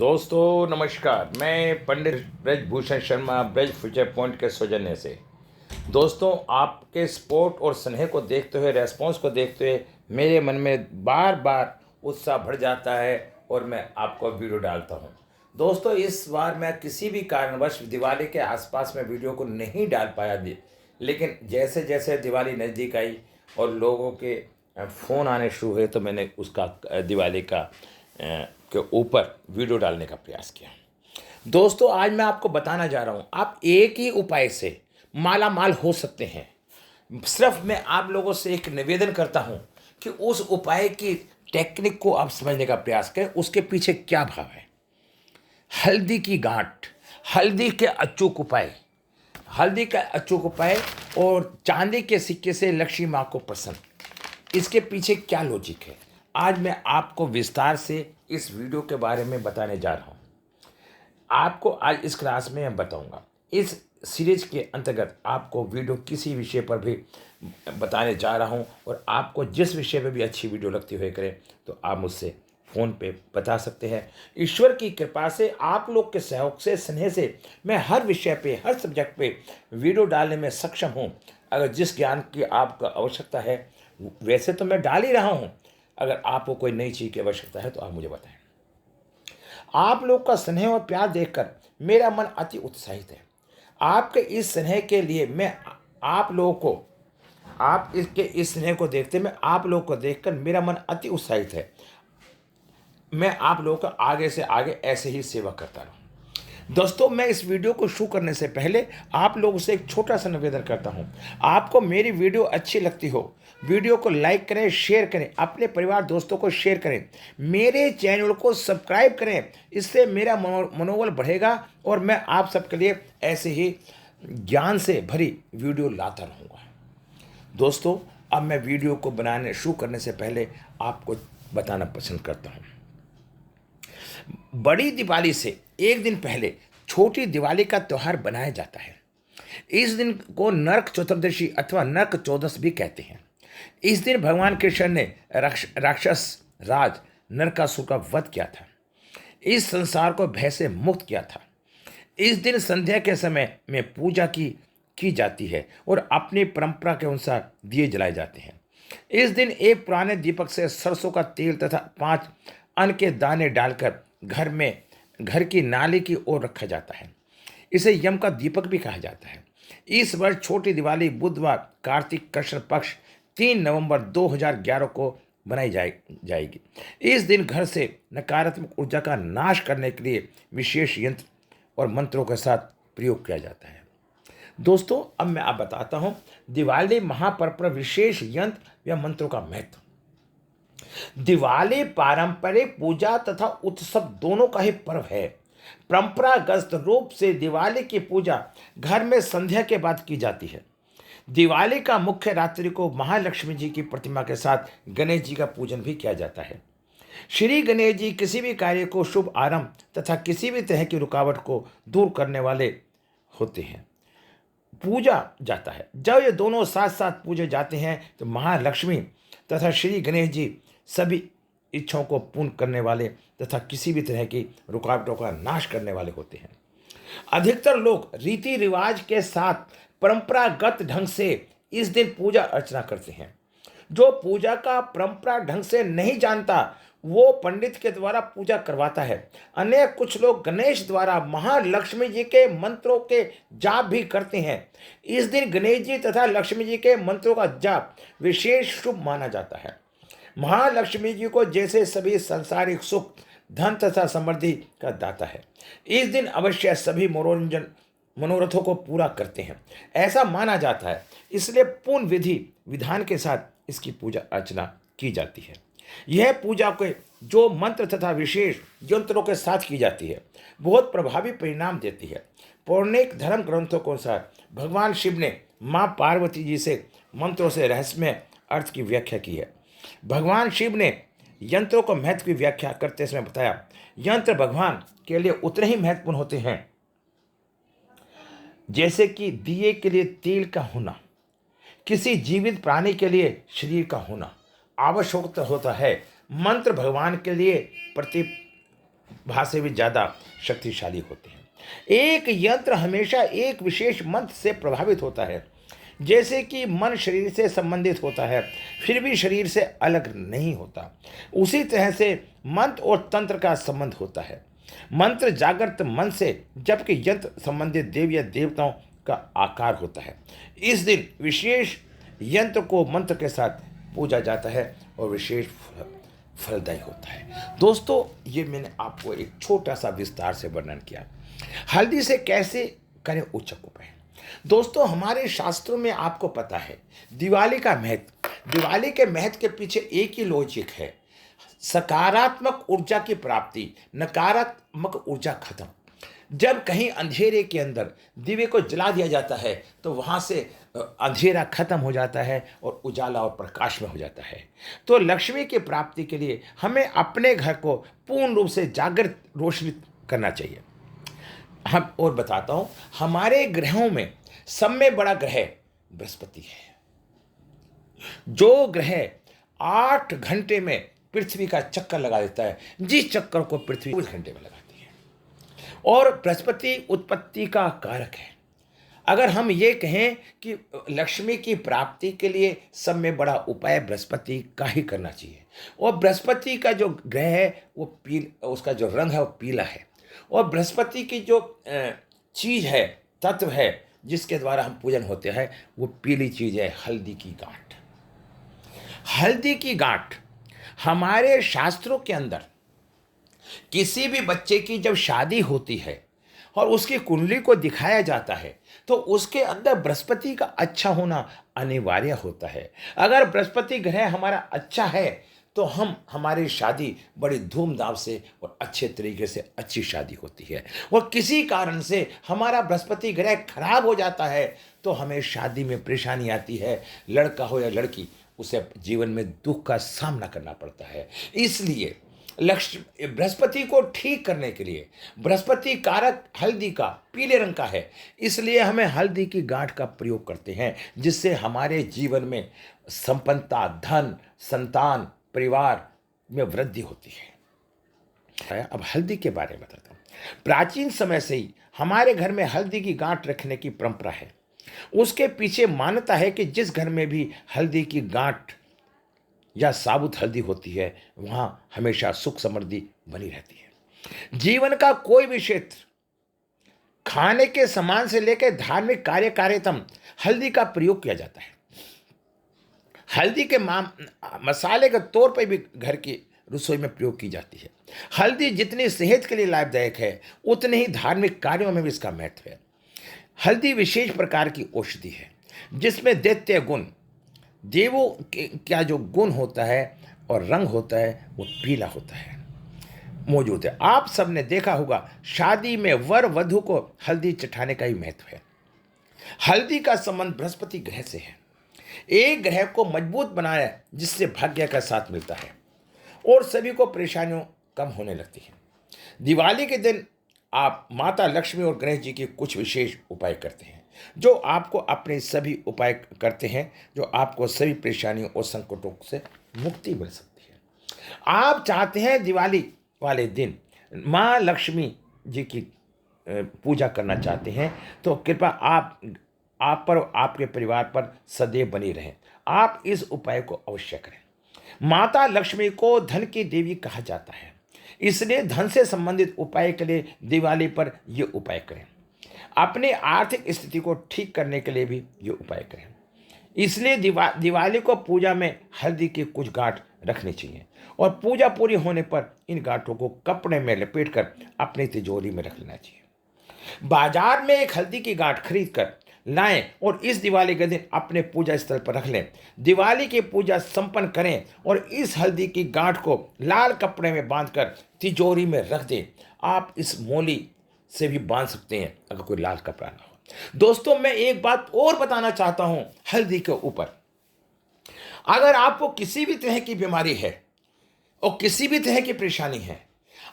दोस्तों नमस्कार। मैं पंडित ब्रजभूषण शर्मा ब्रज फ्यूचर पॉइंट के सौजन्य से दोस्तों आपके सपोर्ट और स्नेह को देखते हुए, रेस्पॉन्स को देखते हुए मेरे मन में बार बार उत्साह बढ़ जाता है और मैं आपको वीडियो डालता हूं। दोस्तों इस बार मैं किसी भी कारणवश दिवाली के आसपास में वीडियो को नहीं डाल पाया थी, लेकिन जैसे जैसे दिवाली नज़दीक आई और लोगों के फ़ोन आने शुरू हुए तो मैंने उसका दिवाली का के ऊपर वीडियो डालने का प्रयास किया। दोस्तों आज मैं आपको बताना जा रहा हूँ आप एक ही उपाय से माला माल हो सकते हैं। सिर्फ मैं आप लोगों से एक निवेदन करता हूँ कि उस उपाय की टेक्निक को आप समझने का प्रयास करें, उसके पीछे क्या भाव है। हल्दी की गांठ, हल्दी के अचूक उपाय, हल्दी का अचूक उपाय और चांदी के सिक्के से लक्ष्मी माँ को प्रसन्न, इसके पीछे क्या लॉजिक है आज मैं आपको विस्तार से इस वीडियो के बारे में बताने जा रहा हूँ। आपको आज इस क्लास में मैं बताऊंगा। इस सीरीज के अंतर्गत आपको वीडियो किसी विषय पर भी बताने जा रहा हूँ और आपको जिस विषय पर भी अच्छी वीडियो लगती हुए करें तो आप मुझसे फ़ोन पे बता सकते हैं। ईश्वर की कृपा से आप लोग के सहयोग से, स्नेह से मैं हर विषय पे, हर सब्जेक्ट पे वीडियो डालने में सक्षम हूँ। अगर जिस ज्ञान की आपको आवश्यकता है वैसे तो मैं डाल ही रहा हूँ, अगर आपको कोई नई चीज़ की आवश्यकता है तो आप मुझे बताएं। आप लोग का स्नेह और प्यार देखकर मेरा मन अति उत्साहित है। आपके इस स्नेह के लिए मैं आप लोगों को, आप इसके इस स्नेह को देखते, मैं आप लोगों को देखकर मेरा मन अति उत्साहित है। मैं आप लोगों का आगे से आगे ऐसे ही सेवा करता रहूं। दोस्तों मैं इस वीडियो को शुरू करने से पहले आप लोगों से एक छोटा सा निवेदन करता हूं। आपको मेरी वीडियो अच्छी लगती हो, वीडियो को लाइक करें, शेयर करें, अपने परिवार दोस्तों को शेयर करें, मेरे चैनल को सब्सक्राइब करें। इससे मेरा मनोबल बढ़ेगा और मैं आप सबके लिए ऐसे ही ज्ञान से भरी वीडियो लाता रहूँगा। दोस्तों अब मैं वीडियो को बनाने शुरू करने से पहले आपको बताना पसंद करता हूँ। बड़ी दिवाली से एक दिन पहले छोटी दिवाली का त्यौहार बनाया जाता है। इस दिन को नरक चतुर्दशी अथवा नरक चौदस भी कहते हैं। इस दिन भगवान कृष्ण ने राक्षस राज नरकासुर का वध किया था, इस संसार को भय से मुक्त किया था। इस दिन संध्या के समय में पूजा की जाती है और अपनी परंपरा के अनुसार दिए जलाए जाते हैं। इस दिन एक पुराने दीपक से सरसों का तेल तथा 5 अन्न के दाने डालकर घर की नाली की ओर रखा जाता है। इसे यम का दीपक भी कहा जाता है। इस वर्ष छोटी दिवाली बुधवार कार्तिक कृष्ण पक्ष 3 नवंबर 2011 को बनाई जाएगी। इस दिन घर से नकारात्मक ऊर्जा का नाश करने के लिए विशेष यंत्र और मंत्रों के साथ प्रयोग किया जाता है। दोस्तों अब मैं आप बताता हूँ दिवाली महापर्व पर विशेष यंत्र या मंत्रों का महत्व। दिवाली पारंपरिक पूजा तथा उत्सव दोनों का ही पर्व है। परंपरागत रूप से दिवाली की पूजा घर में संध्या के बाद की जाती है। दिवाली का मुख्य रात्रि को महालक्ष्मी जी की प्रतिमा के साथ गणेश जी का पूजन भी किया जाता है। श्री गणेश जी किसी भी कार्य को शुभ आरंभ तथा किसी भी तरह की रुकावट को दूर करने वाले होते हैं, पूजा जाता है। जब ये दोनों साथ साथ पूजे जाते हैं तो महालक्ष्मी तथा श्री गणेश जी सभी इच्छाओं को पूर्ण करने वाले तथा किसी भी तरह की रुकावटों का नाश करने वाले होते हैं। अधिकतर लोग रीति रिवाज के साथ परंपरागत ढंग से इस दिन पूजा अर्चना करते हैं। जो पूजा का परंपरा ढंग से नहीं जानता वो पंडित के द्वारा पूजा करवाता है। अन्य कुछ लोग गणेश द्वारा महालक्ष्मी जी के मंत्रों के जाप भी करते हैं। इस दिन गणेश जी तथा लक्ष्मी जी के मंत्रों का जाप विशेष शुभ माना जाता है। महालक्ष्मी जी को जैसे सभी सांसारिक सुख, धन तथा समृद्धि का दाता है, इस दिन अवश्य सभी मनोरथों को पूरा करते हैं, ऐसा माना जाता है। इसलिए पूर्ण विधि विधान के साथ इसकी पूजा अर्चना की जाती है। यह पूजा के जो मंत्र तथा विशेष यंत्रों के साथ की जाती है बहुत प्रभावी परिणाम देती है। पौराणिक धर्म ग्रंथों के अनुसार भगवान शिव ने माँ पार्वती जी से मंत्रों से रहस्यमय अर्थ की व्याख्या की है। भगवान शिव ने यंत्रों को महत्व की व्याख्या करते समय बताया, यंत्र भगवान के लिए उतने ही महत्वपूर्ण होते हैं जैसे कि दिए के लिए तेल का होना, किसी जीवित प्राणी के लिए शरीर का होना आवश्यक होता है। मंत्र भगवान के लिए भाव से भी ज़्यादा शक्तिशाली होते हैं। एक यंत्र हमेशा एक विशेष मंत्र से प्रभावित होता है। जैसे कि मन शरीर से संबंधित होता है फिर भी शरीर से अलग नहीं होता, उसी तरह से मंत्र और तंत्र का संबंध होता है। मंत्र जागृत मन से, जबकि यंत्र संबंधित देव या देवताओं का आकार होता है। इस दिन विशेष यंत्र को मंत्र के साथ पूजा जाता है और विशेष फलदायी होता है। दोस्तों, ये मैंने आपको एक छोटा सा विस्तार से वर्णन किया। हल्दी से कैसे करें उच्चक उपाय। दोस्तों, हमारे शास्त्रों में आपको पता है दिवाली का महत्व, दिवाली के महत्व के पीछे एक ही लॉजिक है, सकारात्मक ऊर्जा की प्राप्ति, नकारात्मक ऊर्जा खत्म। जब कहीं अंधेरे के अंदर दिवे को जला दिया जाता है तो वहाँ से अंधेरा खत्म हो जाता है और उजाला और प्रकाश में हो जाता है। तो लक्ष्मी की प्राप्ति के लिए हमें अपने घर को पूर्ण रूप से जागृत रोशनी करना चाहिए। हम और बताता हूँ, हमारे ग्रहों में सब में बड़ा ग्रह बृहस्पति है, जो ग्रह 8 घंटे में पृथ्वी का चक्कर लगा देता है, जिस चक्कर को पृथ्वी 24 घंटे में लगाती है। और बृहस्पति उत्पत्ति का कारक है। अगर हम ये कहें कि लक्ष्मी की प्राप्ति के लिए सब में बड़ा उपाय बृहस्पति का ही करना चाहिए। और बृहस्पति का जो ग्रह है वो उसका जो रंग है वो पीला है। और बृहस्पति की जो चीज़ है, तत्व है जिसके द्वारा हम पूजन होते हैं, वो पीली चीज़ है, हल्दी की गांठ। हल्दी की गांठ हमारे शास्त्रों के अंदर किसी भी बच्चे की जब शादी होती है और उसकी कुंडली को दिखाया जाता है तो उसके अंदर बृहस्पति का अच्छा होना अनिवार्य होता है। अगर बृहस्पति ग्रह हमारा अच्छा है तो हमारी शादी बड़ी धूमधाम से और अच्छे तरीके से अच्छी शादी होती है। और किसी कारण से हमारा बृहस्पति ग्रह खराब हो जाता है तो हमें शादी में परेशानी आती है, लड़का हो या लड़की, उसे जीवन में दुख का सामना करना पड़ता है। इसलिए बृहस्पति को ठीक करने के लिए, बृहस्पति कारक हल्दी का पीले रंग का है, इसलिए हमें हल्दी की गांठ का प्रयोग करते हैं, जिससे हमारे जीवन में संपन्नता, धन, संतान, परिवार में वृद्धि होती है। अब हल्दी के बारे में बताता हूँ। प्राचीन समय से ही हमारे घर में हल्दी की गांठ रखने की परंपरा है। उसके पीछे मान्यता है कि जिस घर में भी हल्दी की गांठ या साबुत हल्दी होती है वहाँ हमेशा सुख समृद्धि बनी रहती है। जीवन का कोई भी क्षेत्र, खाने के सामान से लेकर धार्मिक कार्यक्रम, हल्दी का प्रयोग किया जाता है। हल्दी के मसाले के तौर पर भी घर की रसोई में प्रयोग की जाती है। हल्दी जितनी सेहत के लिए लाभदायक है उतने ही धार्मिक कार्यों में भी इसका महत्व है। हल्दी विशेष प्रकार की औषधि है जिसमें दैत्य गुण, देवों का जो गुण होता है और रंग होता है वो पीला होता है, मौजूद है। आप सबने देखा होगा शादी में वर वधु को हल्दी चटाने का ही महत्व है। हल्दी का संबंध बृहस्पति ग्रह से है। एक ग्रह को मजबूत बनाया जिससे भाग्य का साथ मिलता है और सभी को परेशानियों कम होने लगती है। दिवाली के दिन आप माता लक्ष्मी और गणेश जी के कुछ विशेष उपाय करते हैं जो आपको अपने सभी उपाय करते हैं जो आपको सभी परेशानियों और संकटों से मुक्ति मिल सकती है। आप चाहते हैं दिवाली वाले दिन माँ लक्ष्मी जी की पूजा करना चाहते हैं तो कृपया आप पर, आपके परिवार पर सदैव बनी रहें। आप इस उपाय को अवश्य करें। माता लक्ष्मी को धन की देवी कहा जाता है, इसलिए धन से संबंधित उपाय के लिए दिवाली पर ये उपाय करें। अपने आर्थिक स्थिति को ठीक करने के लिए भी ये उपाय करें। इसलिए दिवाली को पूजा में हल्दी की कुछ गांठ रखनी चाहिए और पूजा पूरी होने पर इन गांठों को कपड़े में लपेटकर अपनी तिजोरी में रख लेना चाहिए। बाजार में एक हल्दी की गांठ खरीद कर लाएं और इस दिवाली के दिन अपने पूजा स्थल पर रख लें। दिवाली की पूजा संपन्न करें और इस हल्दी की गांठ को लाल कपड़े में बांधकर तिजोरी में रख दें। आप इस मोली से भी बांध सकते हैं अगर कोई लाल कपड़ा ना हो। दोस्तों, मैं एक बात और बताना चाहता हूं हल्दी के ऊपर। अगर आपको किसी भी तरह की बीमारी है और किसी भी तरह की परेशानी है,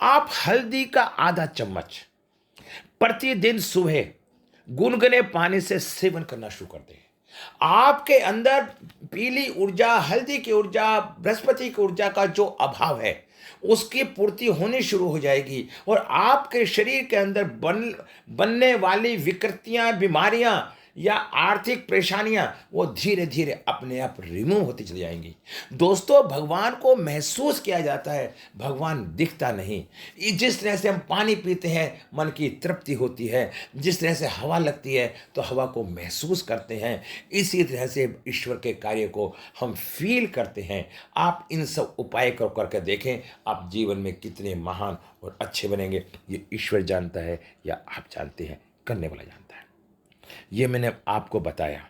आप हल्दी का आधा चम्मच प्रतिदिन सुबह गुनगुने पानी से सेवन करना शुरू कर दें। आपके अंदर पीली ऊर्जा, हल्दी की ऊर्जा, बृहस्पति की ऊर्जा का जो अभाव है उसकी पूर्ति होनी शुरू हो जाएगी और आपके शरीर के अंदर बनने वाली विकृतियां, बीमारियां या आर्थिक परेशानियां वो धीरे धीरे अपने आप रिमूव होती चली जाएंगी। दोस्तों, भगवान को महसूस किया जाता है, भगवान दिखता नहीं। जिस तरह से हम पानी पीते हैं मन की तृप्ति होती है, जिस तरह से हवा लगती है तो हवा को महसूस करते हैं, इसी तरह से ईश्वर के कार्य को हम फील करते हैं। आप इन सब उपाय करके देखें, आप जीवन में कितने महान और अच्छे बनेंगे। ये ईश्वर जानता है या आप जानते हैं, करने वाला जानता है। ये मैंने आपको बताया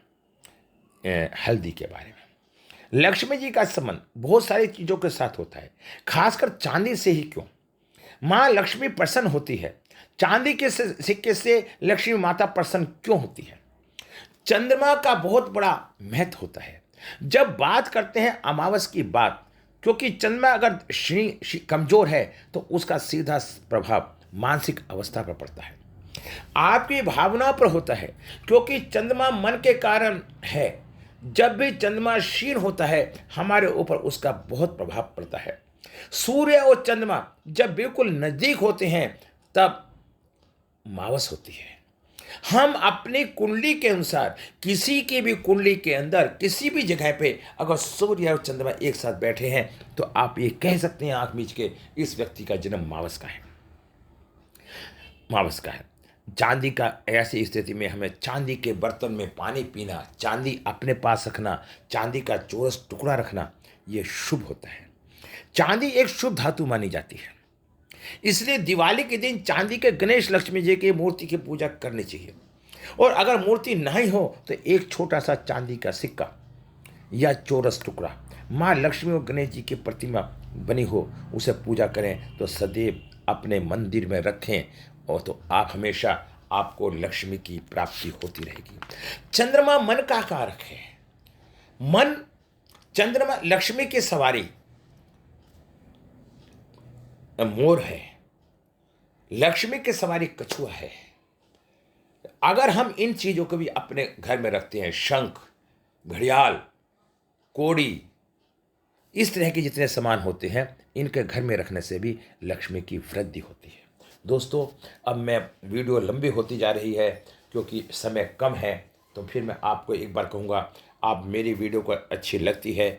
हल्दी के बारे में। लक्ष्मी जी का संबंध बहुत सारी चीज़ों के साथ होता है, खासकर चांदी से ही क्यों। माँ लक्ष्मी प्रसन्न होती है, चांदी के सिक्के से लक्ष्मी माता प्रसन्न क्यों होती है। चंद्रमा का बहुत बड़ा महत्व होता है। जब बात करते हैं अमावस की बात, क्योंकि चंद्रमा अगर कमजोर है तो उसका सीधा प्रभाव मानसिक अवस्था पर पड़ता है, आपकी भावनाओं पर होता है, क्योंकि चंद्रमा मन के कारण है। जब भी चंद्रमा क्षीण होता है हमारे ऊपर उसका बहुत प्रभाव पड़ता है। सूर्य और चंद्रमा जब बिल्कुल नजदीक होते हैं तब अमावस होती है। हम अपनी कुंडली के अनुसार किसी की भी कुंडली के अंदर किसी भी जगह पे अगर सूर्य और चंद्रमा एक साथ बैठे हैं तो आप ये कह सकते हैं आंख मीच के, इस व्यक्ति का जन्म अमावस का है, अमावस का है। चांदी का ऐसी स्थिति में हमें चांदी के बर्तन में पानी पीना, चांदी अपने पास रखना, चांदी का चौरस टुकड़ा रखना, ये शुभ होता है। चांदी एक शुभ धातु मानी जाती है, इसलिए दिवाली के दिन चांदी के गणेश लक्ष्मी जी की मूर्ति की पूजा करनी चाहिए। और अगर मूर्ति नहीं हो तो एक छोटा सा चांदी का सिक्का या चौरस टुकड़ा माँ लक्ष्मी और गणेश जी की प्रतिमा बनी हो उसे पूजा करें तो सदैव अपने मंदिर में रखें, और तो आप हमेशा आपको लक्ष्मी की प्राप्ति होती रहेगी। चंद्रमा मन का कारक है। मन, चंद्रमा लक्ष्मी की सवारी मोर है, लक्ष्मी की सवारी कछुआ है। अगर हम इन चीजों को भी अपने घर में रखते हैं, शंख, घड़ियाल, कोड़ी, इस तरह के जितने सामान होते हैं इनके घर में रखने से भी लक्ष्मी की वृद्धि होती है। दोस्तों, अब मैं वीडियो लंबी होती जा रही है क्योंकि समय कम है, तो फिर मैं आपको एक बार कहूँगा, आप मेरी वीडियो को अच्छी लगती है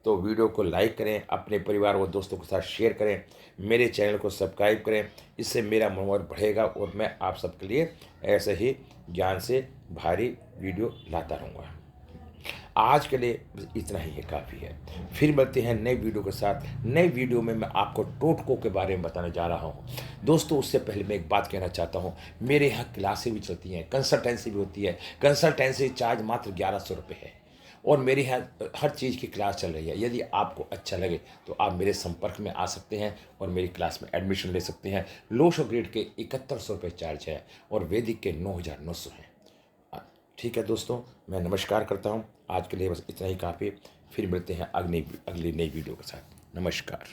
तो वीडियो को लाइक करें, अपने परिवार और दोस्तों के साथ शेयर करें, मेरे चैनल को सब्सक्राइब करें। इससे मेरा मनोबल बढ़ेगा और मैं आप सबके लिए ऐसे ही ज्ञान से भारी वीडियो लाता रहूँगा। आज के लिए इतना ही है, काफ़ी है। फिर मिलते हैं नए वीडियो के साथ। नए वीडियो में मैं आपको टोटकों के बारे में बताने जा रहा हूँ। दोस्तों, उससे पहले मैं एक बात कहना चाहता हूँ, मेरे यहाँ क्लासें भी चलती हैं, कंसल्टेंसी भी होती है। कंसल्टेंसी चार्ज मात्र 1100 रुपये है और मेरे यहाँ हर चीज़ की क्लास चल रही है। यदि आपको अच्छा लगे तो आप मेरे संपर्क में आ सकते हैं और मेरी क्लास में एडमिशन ले सकते हैं। लोशो ग्रेड के 7100 रुपये चार्ज है और वैदिक के 9900 हैं। ठीक है दोस्तों, मैं नमस्कार करता हूँ। आज के लिए बस इतना ही काफ़ी। फिर मिलते हैं अगली नई वीडियो के साथ। नमस्कार।